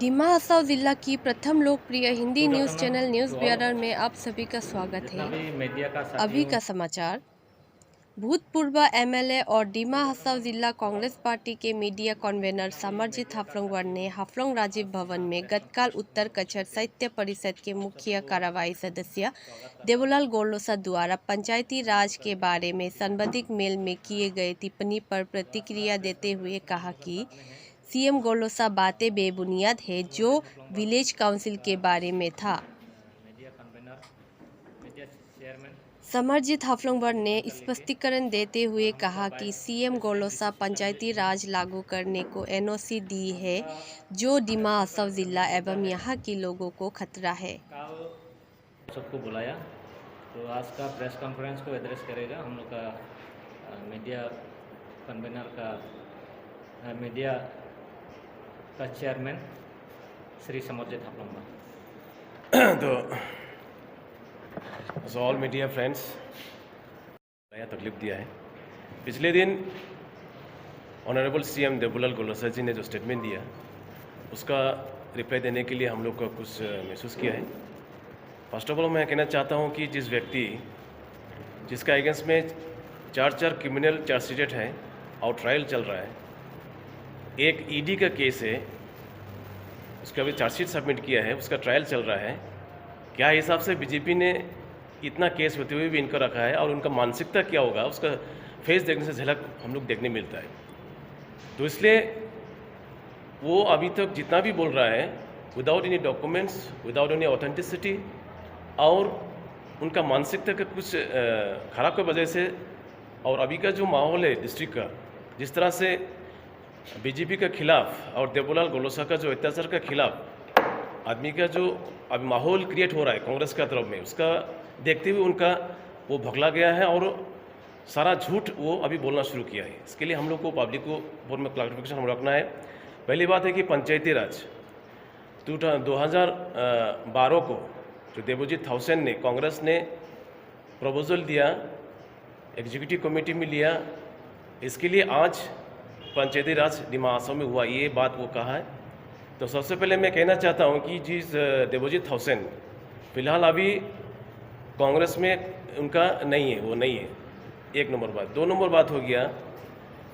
दिमा हसाओ जिला की प्रथम लोकप्रिय Hindi news channel news bureau में आप सभी का स्वागत जितना है। भी मीडिया का अभी साथियों। का समाचार। भूतपूर्व एमएलए और दिमा हसाओ जिला कांग्रेस पार्टी के मीडिया कन्वेनर समरजीत हाफलोंगवर ने हाफलोंग राजीव भवन में गतकाल उत्तर कच्छर साहित्य परिषद के मुख्य कार्यवाही सदस्य देवलाल गोलोसा द्वारा पंचायती राज के बारे में संबंधित मेल में किए गए टिप्पणी पर प्रतिक्रिया देते हुए कहा कि सीएम गोलोसा बातें बेबुनियाद है जो विलेज काउंसिल के बारे में था। Media convener, media chairman. Samarjit Haflongbar ने स्पष्टीकरण देते हुए कहा कि सीएम गोलोसा पंचायती राज लागू करने को एनओसी दी है जो दिमा हसाओ जिला एवं यहाँ के लोगों को खतरा है। कल सबको बुलाया तो आज का प्रेस कॉन्फ्रेंस को एड्रेस करेगा हम लोग का मीडिया कन्वेनर का मीडिया का चेयरमैन श्री समरजीत हाफलोंगवर। तो ऑल मीडिया फ्रेंड्स नया तकलीफ दिया है। पिछले दिन ऑनरेबल सीएम देवलाल गोलोसा जी ने जो स्टेटमेंट दिया उसका रिप्लाई देने के लिए हम लोग को कुछ महसूस किया है। फर्स्ट ऑफ ऑल मैं कहना चाहता हूं कि जिस व्यक्ति जिसका अगेंस्ट में चार क्रिमिनल चार्जशीट है और ट्रायल चल रहा है, एक ईडी का केस है, उसका अभी चार्जशीट सबमिट किया है, उसका ट्रायल चल रहा है। क्या हिसाब से बीजेपी ने इतना केस होते हुए भी इनको रखा है और उनका मानसिकता क्या होगा, उसका फेस देखने से झलक हम लोग देखने मिलता है। तो इसलिए वो अभी तक जितना भी बोल रहा है without any documents, without any authenticity, और उनका मानसिकता का कुछ खराब की वजह से, और अभी का जो माहौल है डिस्ट्रिक्ट का, जिस तरह से बीजेपी के खिलाफ और देवलाल गोलोसा का जो अत्याचार के खिलाफ आदमी का जो अभी माहौल क्रिएट हो रहा है कांग्रेस का तरफ में, उसका देखते हुए उनका वो भगला गया है और सारा झूठ वो अभी बोलना शुरू किया है। इसके लिए हम लोग को पब्लिक को बोर्ड में क्लैरिफिकेशन हम रखना है। पहली बात है कि पंचायती राज 2012 को जो देवजीत हाउसेन ने, कांग्रेस ने प्रपोजल दिया, एग्जीक्यूटिव कमेटी में लिया, इसके लिए आज पंचायती राज दिमा हसाओ में हुआ, ये बात वो कहा है। तो सबसे पहले मैं कहना चाहता हूँ कि जिस देवजीत हाउसेन फिलहाल अभी कांग्रेस में उनका नहीं है, वो नहीं है, एक नंबर बात। दो नंबर बात हो गया,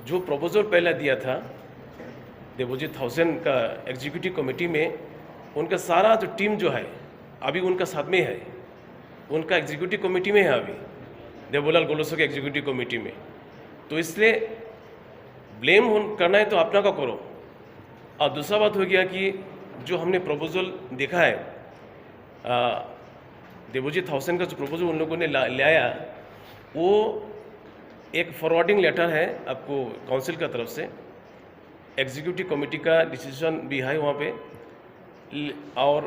जो प्रपोजल पहले दिया था देवजीत हाउसेन का एग्जीक्यूटिव कमेटी में, उनका सारा जो टीम जो है अभी उनका साथ में है, उनका एग्जीक्यूटिव कमेटी में है अभी, देवलाल गोलोसा के एग्जीक्यूटिव कमेटी में। तो इसलिए ब्लेम करना है तो अपना का करो। और दूसरा बात हो गया कि जो हमने प्रपोजल देखा है, देवजीत हाउसेन का जो प्रपोजल उन लोगों ने लाया, वो एक फॉरवर्डिंग लेटर है आपको काउंसिल का तरफ से, एग्जीक्यूटिव कमेटी का डिसीजन भी है वहाँ पे, और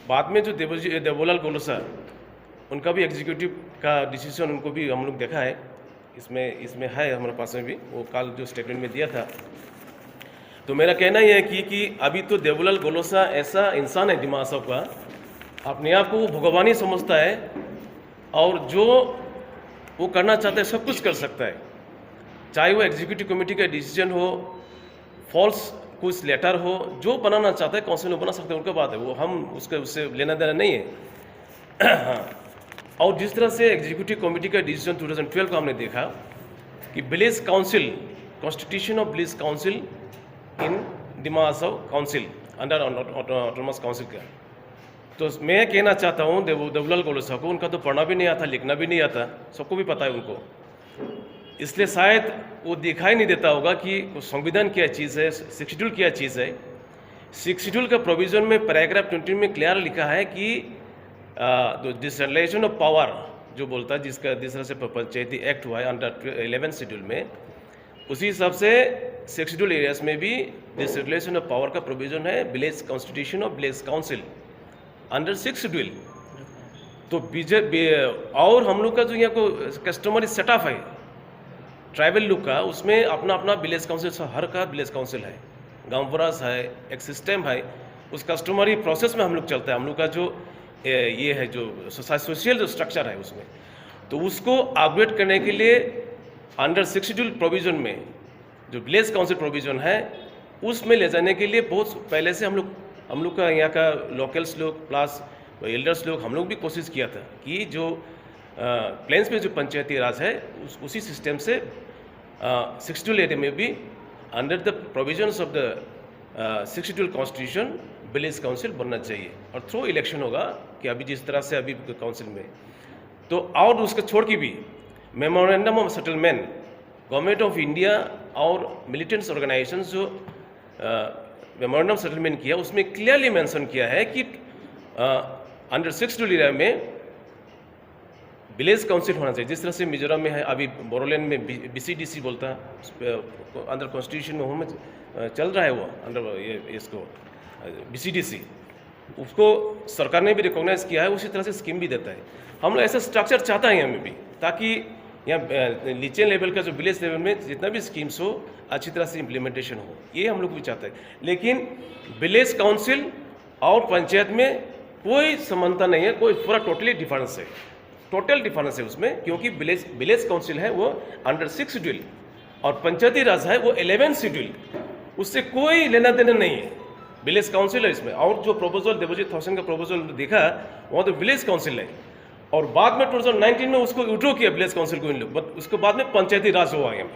बाद में जो देवलाल गोलोसा उनका भी एग्जीक्यूटिव का डिसीजन उनको भी हम लोग देखा है, इसमें है हमारे पास में भी, वो कल जो स्टेटमेंट में दिया था। तो मेरा कहना यह है कि अभी तो देवलाल गोलोसा ऐसा इंसान है दिमा हसाओ का, अपने आप को वो भगवान ही समझता है और जो वो करना चाहता है सब कुछ कर सकता है, चाहे वो एग्जीक्यूटिव कमेटी का डिसीजन हो, फॉल्स कुछ लेटर हो, जो बनाना चाहता है काउंसिल में बना सकते हैं, उनका बात है, वो हम उससे लेना देना नहीं है। हाँ, और जिस तरह से एग्जीक्यूटिव कमेटी का डिसीजन 2012 को हमने देखा कि village council, constitution of village council in Dima Hasao council under autonomous council का, तो मैं कहना चाहता हूँ देवलाल गोलोसा को, उनका तो पढ़ना भी नहीं आता, लिखना भी नहीं आता, सबको भी पता है उनको, इसलिए शायद वो दिखाई नहीं देता होगा कि संविधान क्या चीज़ है, सिक्स शेड्यूल क्या चीज़ है। सिक्स शेड्यूल का प्रोविजन में पैराग्राफ 20 में क्लियर लिखा है कि डिसेंट्रलाइजेशन ऑफ पावर जो बोलता है, जिसका जिस तरह से पंचायती एक्ट हुआ है अंडर 11 शेड्यूल में, उसी हिसाब से सिक्स शेड्यूल एरियाज में भी डिसेंट्रलाइजेशन ऑफ पावर का प्रोविजन है, village constitution of village council under 6 schedule. तो बीजेपी और हम लोग का जो यहाँ को कस्टमरी सेटअप है ट्राइबल लोग का, उसमें अपना अपना विलेज काउंसिल, हर का विलेज काउंसिल है, गांव परास है, एक सिस्टम है, उस कस्टमरी प्रोसेस में हम लोग चलता है। हम लोग का जो ये है जो सोशल जो स्ट्रक्चर है उसमें, तो उसको अपग्रेड करने के लिए अंडर 6 शेड्यूल प्रोविजन में जो विलेज काउंसिल प्रोविजन है उसमें ले जाने के लिए बहुत पहले से हम लोग हम लोग का यहाँ का लोकल्स लोग प्लस एल्डर्स लोग हम लोग भी कोशिश किया था कि जो प्लेन्स में जो पंचायती राज है उसी सिस्टम से 62 एरिया में भी under the provisions of the 62 constitution village council बनना चाहिए और थ्रू इलेक्शन होगा कि अभी जिस तरह से अभी काउंसिल में तो और उसको छोड़ के भी memorandum of settlement government of India और मिलिटेंट्स ऑर्गेनाइजेशंस जो मेमोरेंडम सेटलमेंट किया उसमें क्लियरली मेंशन किया है कि अंडर 62 एरिया में विलेज काउंसिल होना चाहिए। जिस तरह से मिजोरम में है, अभी बोरोलैंड में BCDC बोलता है, अंदर कॉन्स्टिट्यूशन में होम चल रहा है वो अंडर ये इसको BCDC, उसको सरकार ने भी रिकॉग्नाइज किया है, उसी तरह से स्कीम भी देता है। हम लोग ऐसा स्ट्रक्चर चाहता है यहाँ में भी, ताकि यहाँ नीचे लेवल का जो विलेज लेवल में जितना भी स्कीम्स हो अच्छी तरह से इम्प्लीमेंटेशन हो, ये हम लोग भी चाहते हैं। लेकिन विलेज काउंसिल और पंचायत में कोई समानता नहीं है, कोई पूरा टोटली डिफरेंस है, टोटल डिफरेंस है उसमें, क्योंकि विलेज काउंसिल है वो अंडर 6 शेड्यूल और पंचायती राज है वो 11 शेड्यूल, उससे कोई लेना देना नहीं है। विलेज काउंसिल है इसमें, और जो प्रोपोजल देवजीत थॉसन का प्रोपोजल देखा वहाँ तो विलेज काउंसिल है, और बाद में 2019 में उसको विड्रॉ किया विलेज काउंसिल को इन लोग, बट उसके बाद में पंचायती राज हुआ यहाँ पे।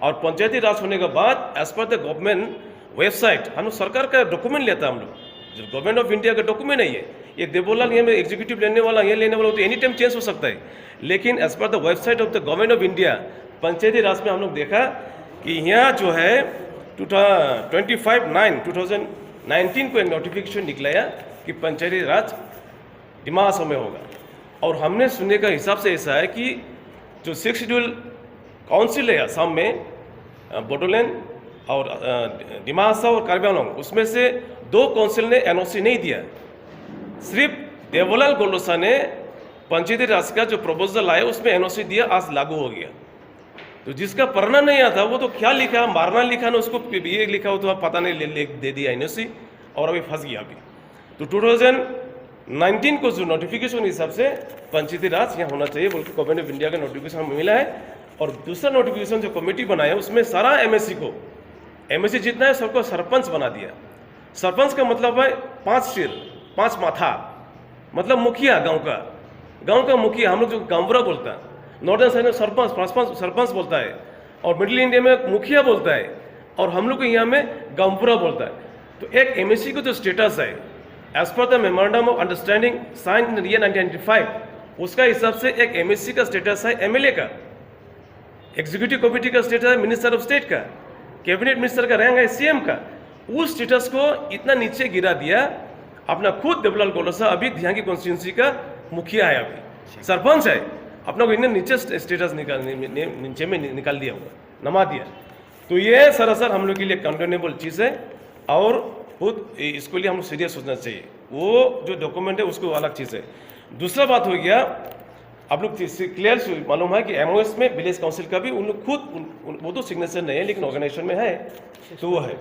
और पंचायती राज होने के बाद as per the government website हम लोग सरकार का डॉक्यूमेंट लेता है, हम लोग जो गवर्नमेंट ऑफ इंडिया का डॉक्यूमेंट है ये देवोलाल ये में एग्जीक्यूटिव लेने वाला ये लेने वाला तो एनी टाइम चेंज हो सकता है, लेकिन as per the website of the government of India Panchayati Raj में हम लोग देखा कि यहाँ जो है 25/9/2019 को एक नोटिफिकेशन निकलाया कि पंचायती राज डिमा हासाओ में होगा। और हमने सुनने का हिसाब से ऐसा है कि जो 6 शेड्यूल काउंसिल है असम में, बोडोलैंड और डिमा हासाओ और कार्बी आंगलॉन्ग, उसमें से 2 काउंसिल ने NOC नहीं दिया, सिर्फ देवोलाल गोलोसा ने पंचायती राज का जो प्रपोजल आया उसमें NOC दिया, आज लागू हो गया। तो जिसका पढ़ना नहीं आता वो तो क्या लिखा, मारना लिखा ना, उसको ये लिखा हो तो पता नहीं दे दिया NOC और अभी फंस गया अभी। तो 2019 को जो नोटिफिकेशन हिसाब से पंचायती राज यहाँ होना चाहिए बोल के गवर्नमेंट ऑफ इंडिया का नोटिफिकेशन हमें मिला है। और दूसरा नोटिफिकेशन जो कमेटी बनाया उसमें सारा MSC जितना है सबको सरपंच बना दिया। सरपंच का मतलब है 5 सिर 5 माथा, मतलब मुखिया, गांव का मुखिया। हम लोग जो गांवपुरा बोलता है, नॉर्दर्न साइड में सरपंच बोलता है, और मिडिल इंडिया में मुखिया बोलता है, और हम लोग को यहाँ में गांवपुरा बोलता है। तो एक MSC को जो स्टेटस है as per the memorandum of understanding sign in year 1995, उसका हिसाब से एक MSC का स्टेटस है MLA का, एग्जीक्यूटिव कमेटी का स्टेटस है मिनिस्टर ऑफ स्टेट का, कैबिनेट मिनिस्टर का रैंक है CM का। उस स्टेटस को इतना नीचे गिरा दिया। अपना खुद देवलाल गोलोसा अभी धियांगी कॉन्स्टिट्यूंसी का मुखिया है, अभी सरपंच है, अपना को इन्हें नीचे स्टेटस नीचे में निकाल दिया होगा, नमा दिया। तो ये सरासर हम लोग के लिए कंडेनेबल चीज़ है, और खुद इसके लिए हम सीरियस सोचना चाहिए। वो जो डॉक्यूमेंट है उसको अलग चीज़ है। दूसरा बात हो गया, आप लोग क्लियर मालूम है कि MOS में विलेज काउंसिल का भी उन लोग खुद वो तो सिग्नेचर नहीं है, लेकिन ऑर्गेनाइजेशन में है, तो वो है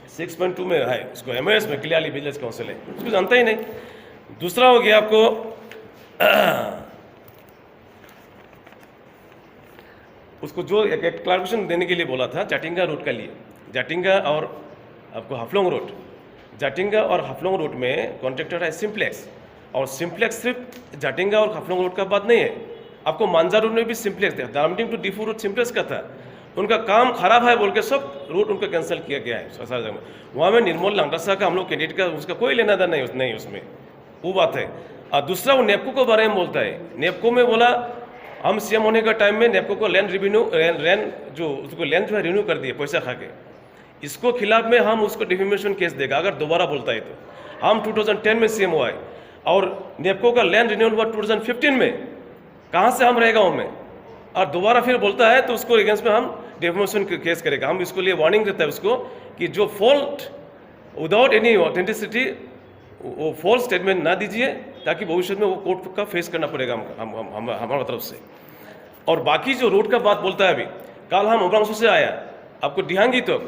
6.2 में है, उसको MOS में क्लियरली विलेज काउंसिल है, उसको जानता ही नहीं। दूसरा हो गया आपको उसको जो एक क्लैरिफिकेशन देने के लिए बोला था जाटिंगा रोड का लिए, जाटिंगा और आपको हाफलोंग रोड, जाटिंगा और हाफलोंग रोड में कॉन्ट्रैक्टर है सिंप्लेक्स, और सिंप्लेक्स सिर्फ जाटिंगा और हाफलोंग रोड का बात नहीं है, आपको मांझा रोड में भी सिंप्लेक्स था, Darjeeling to Diphu road simplex का था, उनका काम खराब है बोल के सब रूट उनका कैंसिल किया गया है सारा जगह में। वहाँ में निर्मल लांगड़सा का हम लोग कैंडिडेट का उसका कोई लेना देना नहीं उसमें, वो बात है। और दूसरा वो नेपको के बारे में बोलता है, नेपको में बोला हम CM होने का टाइम में नेपको को लैंड जो उसको लैंड जो है रिन्यू कर दिए पैसा खा के, इसको खिलाफ में हम उसको डिफेमेशन केस देगा अगर दोबारा बोलता है तो। हम 2010 में CM हुआ है, और नेपको का लैंड रिन्यूअल हुआ 2015 में, कहाँ से हम रहेगा उनमें, और दोबारा फिर बोलता है तो उसको अगेंस्ट में हम डिफेमेशन केस करेगा। हम इसको लिए वार्निंग देता है उसको कि जो फॉल्ट विदाउट एनी ऑथेंटिसिटी वो फॉल्स स्टेटमेंट ना दीजिए, ताकि भविष्य में वो कोर्ट का फेस करना पड़ेगा हमारा तरफ से। और बाकी जो रोड का बात बोलता है, अभी कल हम उमरांसू से आया आपको धियांगी तक,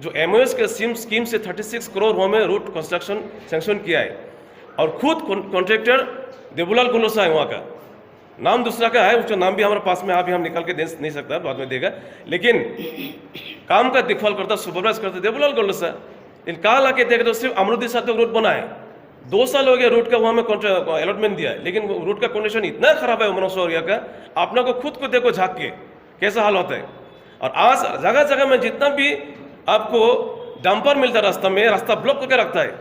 जो MOS के स्कीम से 36 करोड़ वहाँ में रोड कंस्ट्रक्शन सैंक्शन किया है, और खुद कॉन्ट्रैक्टर देवलाल गोलोसा है, वहाँ का नाम दूसरा का है, उसका नाम भी हमारे पास में अभी हम निकाल के दे नहीं सकता, बाद में देगा, लेकिन काम का देखभाल करता सुपरवाइज करता देवलाल गोलोसा, लेकिन कहा ला के देख रहे हो सिर्फ अमरुदी साथ रोड बना है, 2 साल हो गया रोड का वहां में अलॉटमेंट दिया है, लेकिन रोड का कंडीशन इतना खराब है मनोसर एरिया का, आपने को खुद को देखो झांक के कैसा हाल होता है। और आज जगह जगह में जितना भी आपको डंपर मिलता है रास्ता में, रास्ता ब्लॉक करके रखता है।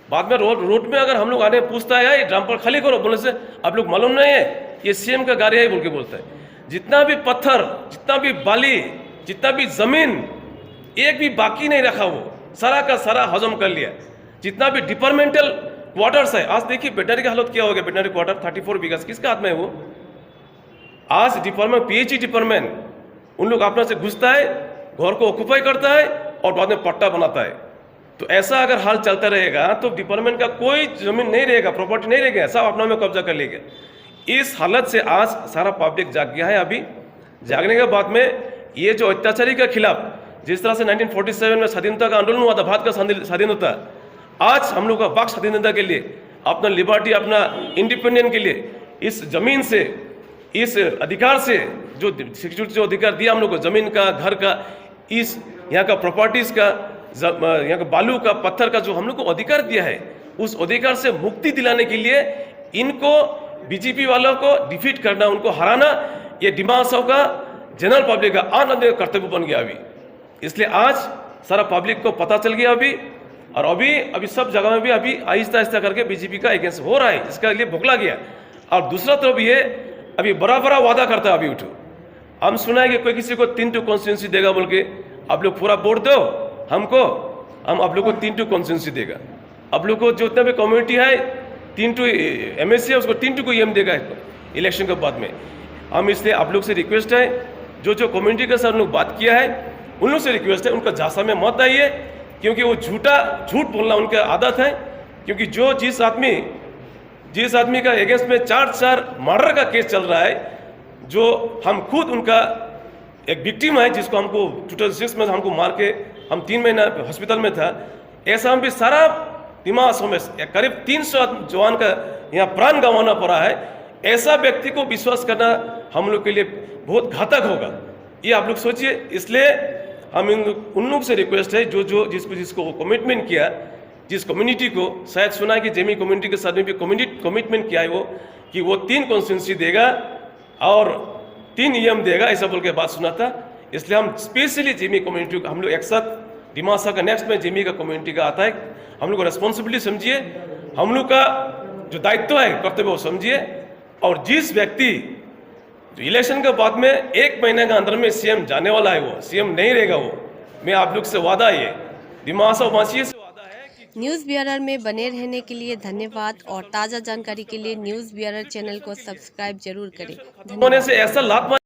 बाद में रोड में अगर हम लोग आने पूछता है ये डंपर खाली करो, बोलने से आप लोग मालूम नहीं है ये सीएम का गाड़ी है बोल के बोलता है। जितना भी पत्थर, जितना भी बाली, जितना भी जमीन, एक भी बाकी नहीं रखा, वो सारा का सारा हजम कर लिया। जितना भी डिपार्टमेंटल क्वार्टर्स है, आज देखिए वेटनरी की हालत क्या हो गया। वेटनरी क्वार्टर 34 बीघा किसका हाथ में है वो? आज डिपार्टमेंट पीएचई डिपार्टमेंट उन लोग अपना से घुसता है, घर को ऑक्युपाई करता है और बाद में पट्टा बनाता है। तो ऐसा अगर हाल चलता रहेगा तो डिपार्टमेंट का कोई जमीन नहीं रहेगा, प्रॉपर्टी नहीं रहेगा, सब अपना में कब्जा कर लेगा। इस हालत से आज सारा पब्लिक जाग गया है। अभी जागने के बाद में ये जो अत्याचारी के खिलाफ जिस तरह से 1947 में स्वाधीनता का आंदोलन हुआ था, भारत का स्वाधीनता, आज हम लोग का वाक स्वाधीनता के लिए, अपना लिबर्टी, अपना इंडिपेंडेंस के लिए, इस जमीन से, इस अधिकार से जो सिक्योरिटी जो अधिकार दिया हम लोग को, जमीन का, घर का, इस यहाँ का प्रॉपर्टीज का, यहाँ का बालू का, पत्थर का जो हम लोग को अधिकार दिया है, उस अधिकार से मुक्ति दिलाने के लिए इनको बीजेपी वालों को डिफीट करना, उनको हराना, ये डिमा हसाव का जनरल पब्लिक का आनंद कर्तव्य बन गया अभी। इसलिए आज सारा पब्लिक को पता चल गया अभी, और अभी सब जगह में भी अभी आहिस्ता आहिस्ता करके बीजेपी का अगेंस्ट हो रहा है, इसका लिए भुगला गया। और दूसरा तरफ ये अभी बड़ा बड़ा वादा करता है। अभी उठो, हम सुना है कि कोई किसी को 3 कॉन्स्टिट्यूंसी देगा बोल के, आप लोग पूरा वोट दो हमको, हम आप लोग को 3 कॉन्स्टिट्यूंसी देगा। आप लोग को जितना भी कम्युनिटी है 3 एमएससी है, उसको 3 को ईएम देगा इलेक्शन के बाद में। हम इसलिए आप लोग से रिक्वेस्ट है, जो कम्युनिटी के साथ लोग बात किया है उन लोग से रिक्वेस्ट है, उनका झांसा में मत आइए, क्योंकि वो झूठ बोलना उनका आदत है। क्योंकि जिस आदमी का अगेंस्ट में 4 मर्डर का केस चल रहा है, जो हम खुद उनका एक विक्टिम है, जिसको हमको 2006 में हमको मार के हम 3 महीना हॉस्पिटल में था, ऐसा हम भी सारा दिमाग में करीब 300 जवान का यहाँ प्राण गंवाना पड़ा है। ऐसा व्यक्ति को विश्वास करना हम लोग के लिए बहुत घातक होगा, ये आप लोग सोचिए। इसलिए हम उन लोग से रिक्वेस्ट है, जिसको कमिटमेंट किया, जिस कम्युनिटी को शायद सुना है कि जेमी कम्युनिटी के साथ में भी कमिटमेंट किया है वो, कि वो 3 कॉन्स्टिट्यूंसी देगा और 3 ईएम देगा, ऐसा बोल के बात सुना था। इसलिए हम स्पेशली जेमी कम्युनिटी को हम लोग एक साथ डिमासा का नेक्स्ट में जेमी का कम्युनिटी का आता है, हम लोग को रेस्पॉन्सिबिलिटी समझिए, हम लोग का जो दायित्व है, कर्तव्य वो समझिए। और जिस व्यक्ति जो इलेक्शन के बाद में 1 महीने के अंदर में सीएम जाने वाला है, वो सीएम नहीं रहेगा। वो मैं आप लोग से वादा है, दिमासा वासियों से वादा है कि न्यूज़ बियरर में बने रहने के लिए धन्यवाद, और ताज़ा जानकारी के लिए न्यूज़ बियरर चैनल को सब्सक्राइब जरूर करें। होने से ऐसा लात